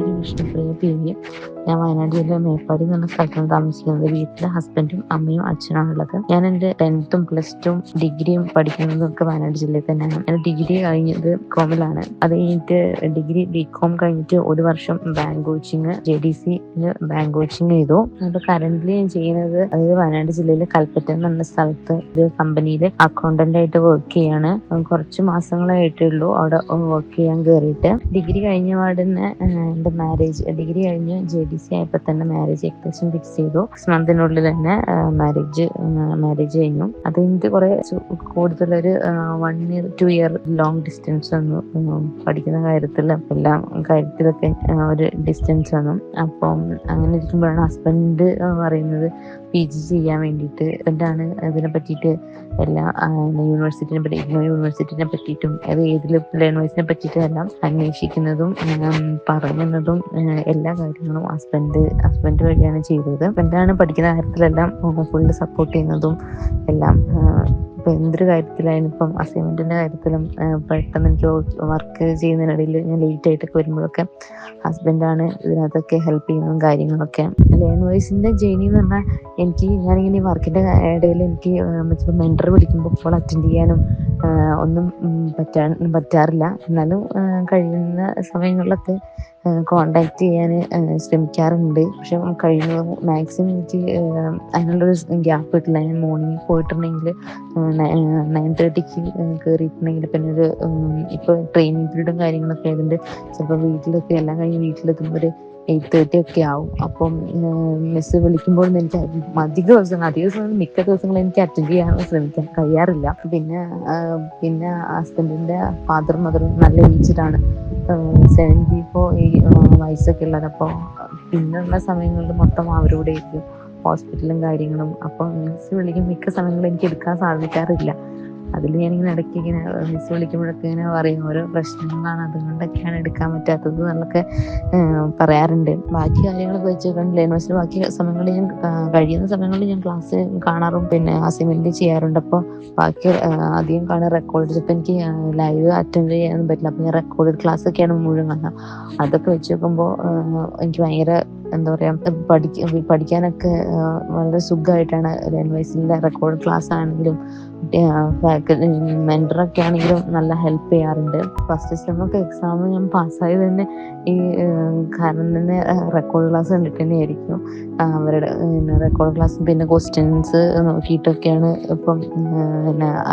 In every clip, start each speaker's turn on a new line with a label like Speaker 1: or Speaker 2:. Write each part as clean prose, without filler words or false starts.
Speaker 1: പേര് വിഷ്ണുപ്രിയ പി.വി. ഞാൻ വയനാട് ജില്ലയിലെ മേപ്പാടി എന്ന് പറഞ്ഞ സ്ഥലത്താണ് താമസിക്കുന്നത്. വീട്ടിൽ ഹസ്ബൻഡും അമ്മയും അച്ഛനാണുള്ളത്. ഞാൻ എൻ്റെ 10th പ്ലസ് ടു ഡിഗ്രിയും പഠിക്കുന്നതും ഒക്കെ വയനാട് ജില്ലയിൽ തന്നെയാണ്. ഞാൻ ഡിഗ്രി കഴിഞ്ഞത് കോമിലാണ്. അത് കഴിഞ്ഞിട്ട് ഡിഗ്രി ബികോം കഴിഞ്ഞിട്ട് ഒരു വർഷം bank coaching JDC bank coaching ചെയ്തു. അപ്പോൾ കറന്റ് ഞാൻ ചെയ്യുന്നത് അതായത് വയനാട് ജില്ലയിലെ കൽപ്പറ്റ എന്ന് പറഞ്ഞ സ്ഥലത്ത് ഒരു കമ്പനിയിൽ അക്കൗണ്ടന്റ് ആയിട്ട് വർക്ക് ചെയ്യാണ്. കുറച്ച് മാസങ്ങളായിട്ടേ ഉള്ളൂ അവിടെ വർക്ക് ചെയ്യാൻ കയറിയിട്ട്. ഡിഗ്രി കഴിഞ്ഞ പാടുതന്നെ എൻ്റെ ഡിഗ്രി കഴിഞ്ഞ് JDC ആയപ്പോൾ തന്നെ മാരേജ് ഏകദേശം ഫിക്സ് ചെയ്തു. 6 മന്തിനുള്ളിൽ തന്നെ മാരേജ് കഴിഞ്ഞു. അത് കഴിഞ്ഞിട്ട് കുറെ കൂടുതലൊരു 1 year 2 year ലോങ് ഡിസ്റ്റൻസ് വന്നു. പഠിക്കുന്ന കാര്യത്തിലും എല്ലാം കാര്യത്തിലൊക്കെ ഒരു ഡിസ്റ്റൻസ് വന്നു. അപ്പം അങ്ങനെ ഇരിക്കുമ്പോഴാണ് ഹസ്ബൻഡ് പറയുന്നത് PG ചെയ്യാൻ വേണ്ടിയിട്ട്. ഹസ്ബൻഡാണ് ഇതിനെ പറ്റിയിട്ട് എല്ലാ യൂണിവേഴ്സിറ്റിനെ പറ്റിയിട്ടും അത് ഏതിൽ ലേണേഴ്സിനെ പറ്റിയിട്ടും എല്ലാം അന്വേഷിക്കുന്നതും പറയുന്നതും എല്ലാ കാര്യങ്ങളും ഹസ്ബൻഡ് വഴിയാണ് ചെയ്തത്. ഹസ്ബൻഡാണ് പഠിക്കുന്ന കാര്യത്തിലെല്ലാം ഫുള്ള് സപ്പോർട്ട് ചെയ്യുന്നതും എല്ലാം. ഇപ്പം എന്തൊരു കാര്യത്തിലായാലും ഇപ്പം അസൈൻമെന്റിന്റെ കാര്യത്തിലും പെട്ടെന്ന് എനിക്ക് വർക്ക് ചെയ്യുന്നതിനിടയിൽ ഞാൻ ലേറ്റ് ആയിട്ടൊക്കെ വരുമ്പോഴൊക്കെ ഹസ്ബൻഡാണ് ഇതിനകത്തൊക്കെ ഹെൽപ്പ് ചെയ്യുന്നതും കാര്യങ്ങളൊക്കെ. ലേണേഴ്സിന്റെ ജേർണി എന്ന് പറഞ്ഞാൽ ഞാനിങ്ങനെ ഈ വർക്കിന്റെ ഇടയിൽ എനിക്ക് മെന്റർ വിളിക്കുമ്പോൾ ഇപ്പോൾ അറ്റൻഡ് ചെയ്യാനും ഒന്നും പറ്റാറില്ല. എന്നാലും കഴിയുന്ന സമയങ്ങളിലൊക്കെ കോണ്ടാക്ട് ചെയ്യാൻ ശ്രമിക്കാറുണ്ട്. പക്ഷെ കഴിയുന്നത് മാക്സിമം എനിക്ക് അതിനുള്ളൊരു ഗ്യാപ്പ് കിട്ടില്ല. ഞാൻ മോർണിംഗ് പോയിട്ടുണ്ടെങ്കിൽ 9:30 കയറിയിട്ടുണ്ടെങ്കിൽ പിന്നെ ഒരു ഇപ്പോൾ ട്രെയിനിങ് പീരീഡും കാര്യങ്ങളൊക്കെ ആയതുകൊണ്ട് ചിലപ്പോൾ വീട്ടിലൊക്കെ എല്ലാം കഴിഞ്ഞ് വീട്ടിലെത്തുമ്പോൾ ഒരു 8:30 ഒക്കെ ആവും. അപ്പം മിസ് വിളിക്കുമ്പോൾ എനിക്ക് മിക്ക ദിവസങ്ങളും എനിക്ക് അറ്റൻഡ് ചെയ്യാൻ കഴിയാറില്ല. പിന്നെ ഹസ്ബൻഡിന്റെ ഫാദറും മദറും നല്ല ഏജ്ഡാണ്. 74 വയസ്സൊക്കെ ഉള്ളത്. അപ്പോൾ പിന്നെയുള്ള സമയങ്ങളിൽ മൊത്തം അവരോടെ ആയിരിക്കും ഹോസ്പിറ്റലും കാര്യങ്ങളും. അപ്പം മിസ് വിളിക്കും മിക്ക സമയങ്ങളും എനിക്ക് എടുക്കാൻ സാധിക്കാറില്ല. അതിൽ ഞാനിങ്ങനെ ഇടയ്ക്ക് ഇങ്ങനെ മിസ് വിളിക്കുമ്പോഴൊക്കെ ഇങ്ങനെ പറയും ഓരോ പ്രശ്നങ്ങളാണ്, അതുകൊണ്ടൊക്കെയാണ് എടുക്കാൻ പറ്റാത്തത് എന്നൊക്കെ പറയാറുണ്ട്. ബാക്കി കാര്യങ്ങളൊക്കെ വെച്ച് ലേണേഴ്സിന് ബാക്കി സമയങ്ങളിൽ ഞാൻ കഴിയുന്ന സമയങ്ങളിൽ ഞാൻ ക്ലാസ് കാണാറും പിന്നെ അസൈൻമെന്റ് ചെയ്യാറുണ്ട്. അപ്പോൾ ബാക്കി അധികം കാണാൻ റെക്കോർഡ്. ഇപ്പം എനിക്ക് ലൈവ് അറ്റൻഡ് ചെയ്യാനൊന്നും പറ്റില്ല. അപ്പം ഞാൻ റെക്കോർഡ് ക്ലാസ് ഒക്കെയാണ് മുഴുവൻ കാണുക. അതൊക്കെ വെച്ച് നോക്കുമ്പോൾ എനിക്ക് ഭയങ്കര എന്താ പറയുക പഠിക്കാനൊക്കെ വളരെ സുഖമായിട്ടാണ്. ലേണേഴ്സിൻ്റെ റെക്കോർഡ് ക്ലാസ് ആണെങ്കിലും മെന്ററൊക്കെ ആണെങ്കിലും നല്ല ഹെൽപ്പ് ചെയ്യാറുണ്ട്. ഫസ്റ്റ് സെമ്മൊക്കെ എക്സാം ഞാൻ പാസ്സായത് തന്നെ ഈ കാരണം തന്നെ റെക്കോർഡ് ക്ലാസ് കണ്ടിട്ട് തന്നെയായിരിക്കും. അവരുടെ റെക്കോർഡ് ക്ലാസ് പിന്നെ ക്വസ്റ്റ്യൻസ് നോക്കിയിട്ടൊക്കെയാണ് ഇപ്പം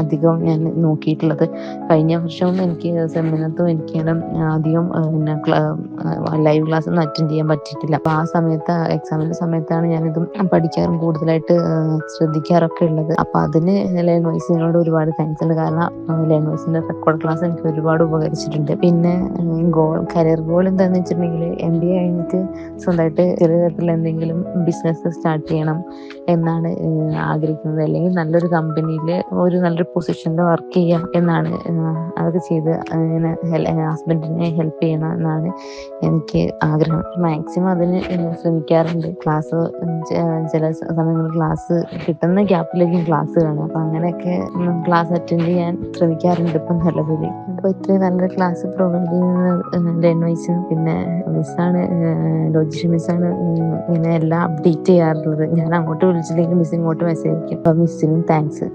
Speaker 1: അധികം ഞാൻ നോക്കിയിട്ടുള്ളത്. കഴിഞ്ഞ വർഷവും എനിക്ക് സെമിനത്തും എനിക്കാണ് അധികം ലൈവ് ക്ലാസ് ഒന്നും അറ്റൻഡ് ചെയ്യാൻ പറ്റിയിട്ടില്ല. അപ്പോൾ ആ സമയത്ത് എക്സാമിന്റെ സമയത്താണ് ഞാനിതും പഠിക്കാറും കൂടുതലായിട്ട് ശ്രദ്ധിക്കാറൊക്കെ ഉള്ളത്. അപ്പോൾ അതിന് ലേണേഴ്സിനോട് ഒരുപാട് താങ്ക്സ് ഉണ്ട്. കാരണം ലേണേഴ്സിന്റെ റെക്കോർഡ് ക്ലാസ് എനിക്ക് ഒരുപാട് ഉപകരിച്ചിട്ടുണ്ട്. പിന്നെ കരിയർ ഗോൾ എന്താണെന്ന് വെച്ചിട്ടുണ്ടെങ്കിൽ MBA കഴിഞ്ഞിട്ട് സ്വന്തമായിട്ട് ചെറിയ തരത്തിൽ എന്തെങ്കിലും ബിസിനസ് സ്റ്റാർട്ട് ചെയ്യണം എന്നാണ് ആഗ്രഹിക്കുന്നത്. അല്ലെങ്കിൽ നല്ലൊരു കമ്പനിയിൽ നല്ലൊരു പൊസിഷനിൽ വർക്ക് ചെയ്യാം എന്നാണ്. അതൊക്കെ ചെയ്ത് ഹസ്ബൻഡിനെ ഹെൽപ്പ് ചെയ്യണം എന്നാണ് എനിക്ക് ആഗ്രഹം. മാക്സിമം അതിന് ശ്രമിക്കാറുണ്ട്. ക്ലാസ് ചില സമയങ്ങളിൽ ക്ലാസ് കിട്ടുന്ന ഗ്യാപ്പിലേക്കും ക്ലാസ് കാണും. അപ്പം അങ്ങനെയൊക്കെ ക്ലാസ് അറ്റൻഡ് ചെയ്യാൻ ശ്രമിക്കാറുണ്ട് ഇപ്പം നിലവിൽ. അപ്പോൾ ഇത്രയും നല്ലൊരു ക്ലാസ് പ്രൊവൈഡ് ചെയ്യുന്ന ലേണേഴ്സും പിന്നെ ലോജിഷൻ മിസ്സാണ് ഇങ്ങനെ എല്ലാം അപ്ഡേറ്റ് ചെയ്യാറുള്ളത്. ഞാൻ അങ്ങോട്ട് വിളിച്ചില്ലെങ്കിൽ മിസ് ഇങ്ങോട്ട് മെസ്സേജ് അയക്കും. അപ്പം മിസ്സിനും താങ്ക്സ്.